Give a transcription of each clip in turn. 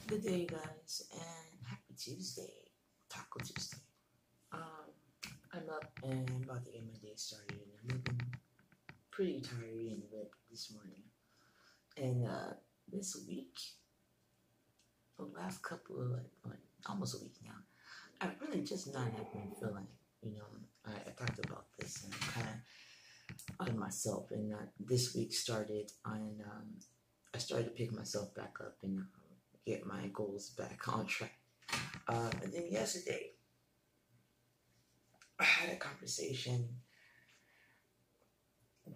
Good day, you guys, and happy Tuesday, Taco Tuesday. Um, I'm up and I'm about to get my day started, and I'm looking pretty tired and wet this morning. And this week, the last couple of almost a week now, I really just not have been feeling. You know, I talked about this and kind of on myself, and this week started on. I started to pick myself back up and get my goals back on track. And then yesterday, I had a conversation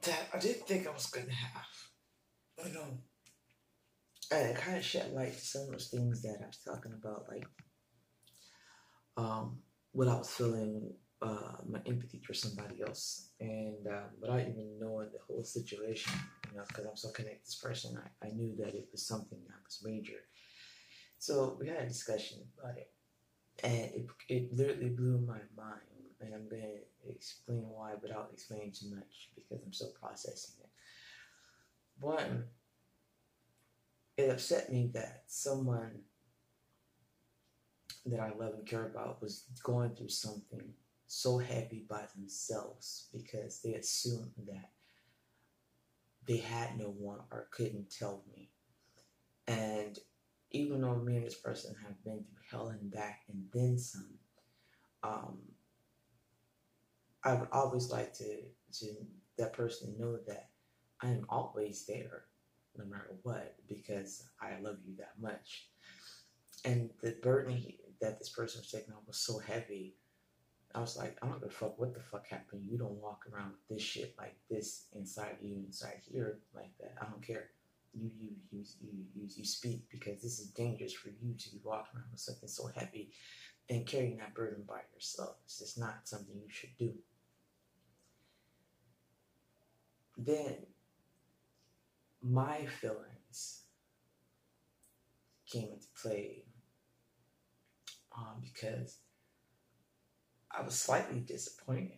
that I didn't think I was going to have. You know, and it kind of shed light to some of those things that I was talking about, like what I was feeling, my empathy for somebody else, and without even knowing the whole situation, because I'm so connected to this person, I knew that it was something that was major. So we had a discussion about it, and it literally blew my mind. And I'm going to explain why without explaining too much because I'm still processing it. One, it upset me that someone that I love and care about was going through something so heavy by themselves because they assumed that they had no one or couldn't tell me. And even though me and this person have been through hell and back and then some, I would always like to that person to know that I am always there, no matter what, because I love you that much. And the burden that this person was taking on was so heavy. I was like, I don't give a fuck what the fuck happened. You don't walk around with this shit like this inside you, inside here, like that. I don't care. You speak because this is dangerous for you to be walking around with something so heavy and carrying that burden by yourself. It's just not something you should do. Then my feelings came into play because I was slightly disappointed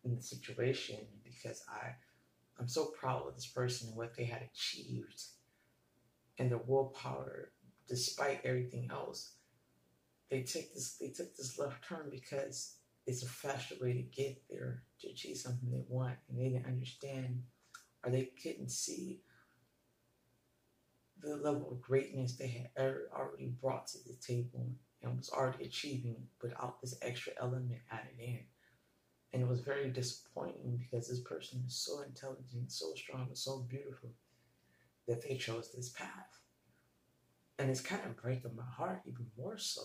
in the situation because I'm so proud of this person and what they had achieved and their willpower despite everything else. They took this left turn because it's a faster way to get there to achieve something they want, and they didn't understand or they couldn't see the level of greatness they had already brought to the table and was already achieving without this extra element added in. And it was very disappointing because this person is so intelligent, so strong, and so beautiful that they chose this path. And it's kind of breaking my heart even more so.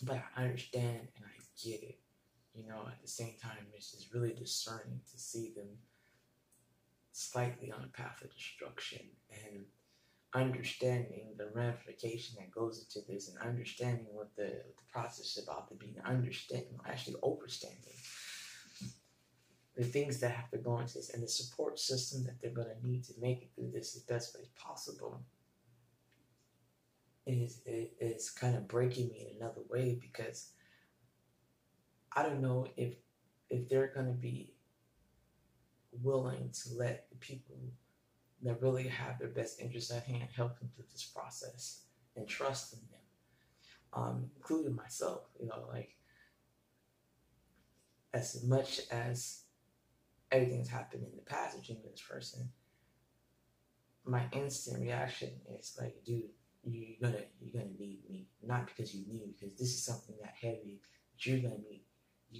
But I understand and I get it. At the same time, it's just really discerning to see them slightly on a path of destruction and understanding the ramification that goes into this and understanding what the process is about to be, and understanding, actually overstanding the things that have to go into this and the support system that they're going to need to make it through this the best way possible is kind of breaking me in another way because I don't know if they're going to be willing to let the people that really have their best interests at hand help them through this process and trust in them, including myself. Like as much as everything's happened in the past between this person, my instant reaction is like, dude, you're gonna need me, not because you need me, because this is something that heavy that you're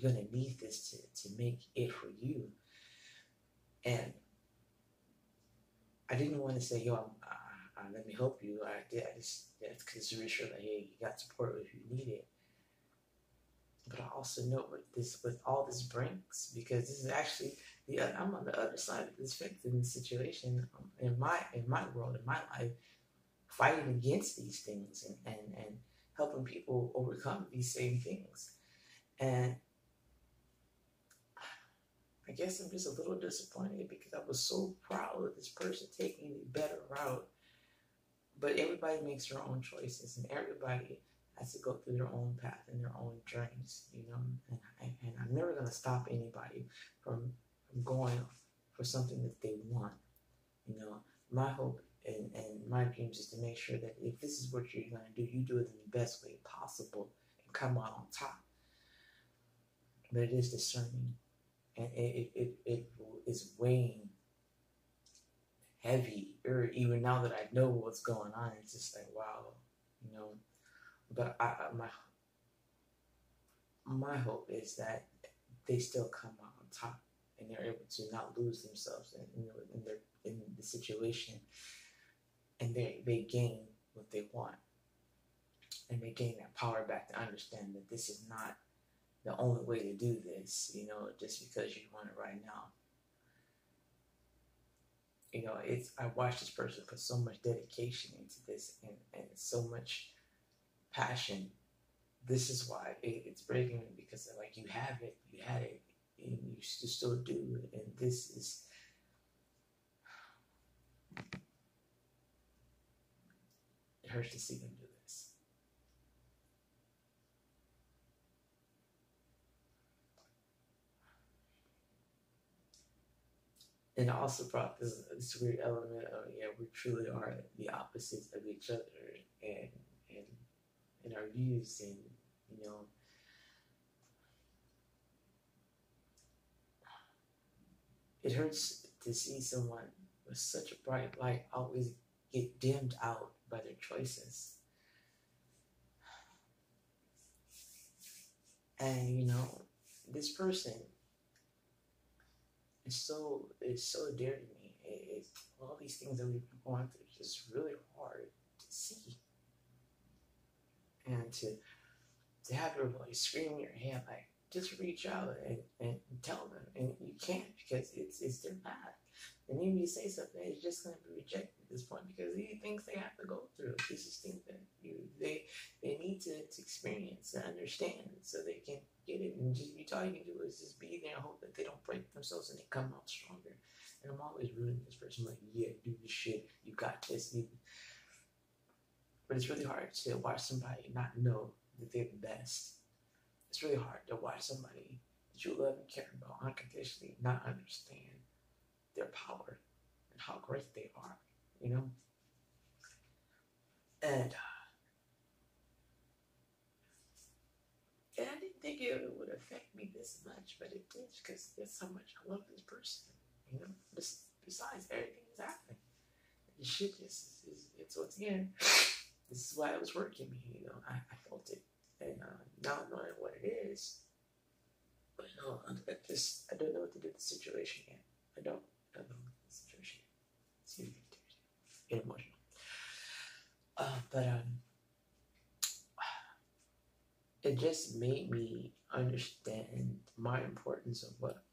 gonna need this to make it for you. And I didn't want to say, yo, let me help you. I just to reassure that, hey, you got support if you need it. But I also know what all this brings, because this is actually I'm on the other side of this victim situation in my world, in my life, fighting against these things and helping people overcome these same things. And I guess I'm just a little disappointed because I was so proud of this person taking the better route. But everybody makes their own choices, and everybody has to go through their own path and their own journeys, and I'm never going to stop anybody from going for something that they want. My hope And my dream is to make sure that if this is what you're going to do, you do it in the best way possible and come out on top. But it is discerning, and it is weighing heavy. Or even now that I know what's going on, it's just like, wow, you know. But my hope is that they still come out on top, and they're able to not lose themselves in the situation, and they gain what they want, and they gain that power back to understand that this is not the only way to do this, just because you want it right now. I watched this person put so much dedication into this, and so much passion. This is why it's breaking me, because like you had it, and you still do, and this is. It hurts to see them do this. And I also brought this weird element of, we truly are the opposites of each other, and in our views, and it hurts to see someone with such a bright light always get dimmed out by their choices. And this person is so dear to me. All these things that we've been going through is just really hard to see, and to have your voice scream in your head, like, just reach out and tell them, and you can't, because it's their path. And even if you say something, it's just going to be rejected at this point, because these things they have to go through. This is things that they need to experience and understand, so they can get it. And just all you can do is just be there and hope that they don't break themselves and they come out stronger. And I'm always rooting this person, like, yeah, do this shit. You got this. But it's really hard to watch somebody not know that they're the best. It's really hard to watch somebody that you love and care about unconditionally not understand their power and how great they are, And I didn't think it would affect me this much, but it did, because there's so much I love this person, Besides everything that's happening, the shit it's what's in. This is why it was working me, I felt it. And now knowing what it is, but I don't know what to do with the situation yet. I don't know the situation yet. Excuse me, get emotional. But it just made me understand my importance of what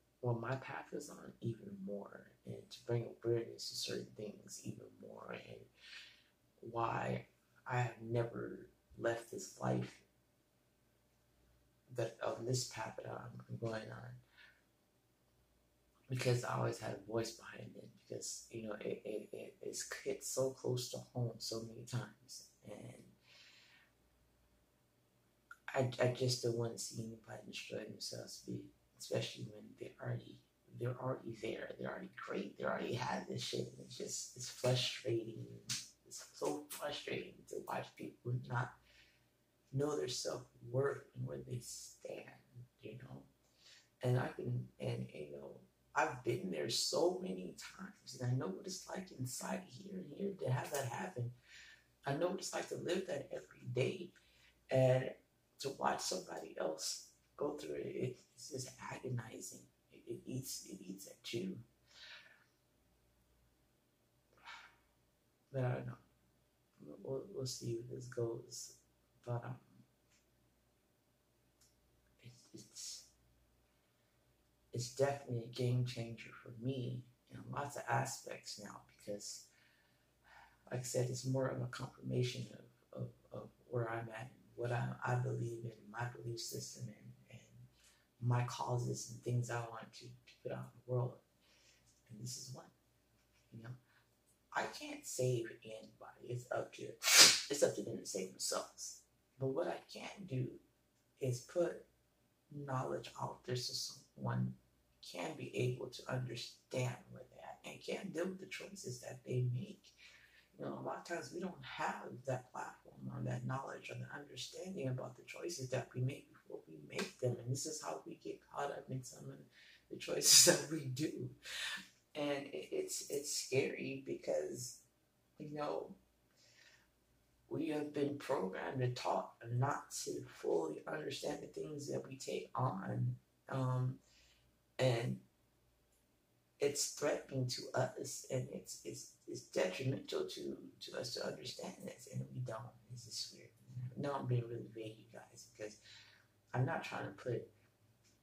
my path is on even more, and to bring awareness to certain things even more, and why I have never left this life that on this path that I'm going on, because I always had a voice behind it, because it's hit so close to home so many times, and I just don't want to see anybody destroy themselves, especially when they're already there, they're already great, they already have this shit, and it's frustrating. It's so frustrating to watch people not know their self-worth and where they stand, And I've been there so many times, and I know what it's like inside here and here to have that happen. I know what it's like to live that every day, and to watch somebody else go through it, it's just agonizing. It eats at you. But I don't know. We'll see where this goes. But it's definitely a game changer for me in lots of aspects now, because, like I said, it's more of a confirmation of where I'm at, and what I believe in, my belief system, and my causes and things I want to put out in the world. And this is one. I can't save anybody. It's up to them to save themselves. But what I can do is put knowledge out there, so someone can be able to understand with that, and can deal with the choices that they make. You know, a lot of times we don't have that platform or that knowledge or the understanding about the choices that we make before we make them. And this is how we get caught up in some of the choices that we do. And it's scary because, you know, we have been programmed and taught not to fully understand the things that we take on. And it's threatening to us, and it's detrimental to us to understand this, and we don't. It's just weird. No, I'm being really vague, you guys, because I'm not trying to put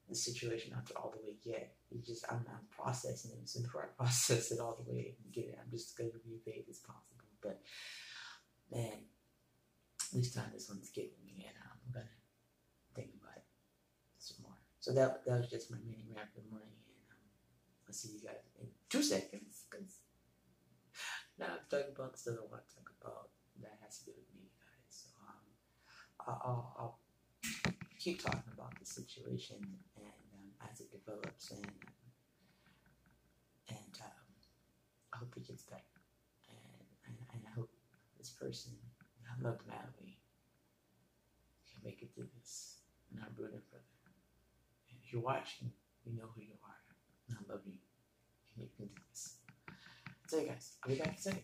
the situation out there all the way yet. It's just I'm processing it. So before I process it all the way and get it, I'm just going to be vague as possible. But man, this time this one's getting me, and I'm gonna think about it some more. So that was just my mini rant for the morning, and I'll see you guys in 2 seconds. Cause now I'm talking about stuff I want to talk about that has to do with me, guys. So I'll keep talking about the situation and as it develops, and I hope it gets better, and I hope this person I love madly can make it through this, and I'm rooting for them. And if you're watching, you know who you are, and I love you, and you can do this. So, guys, I'll be back in a second.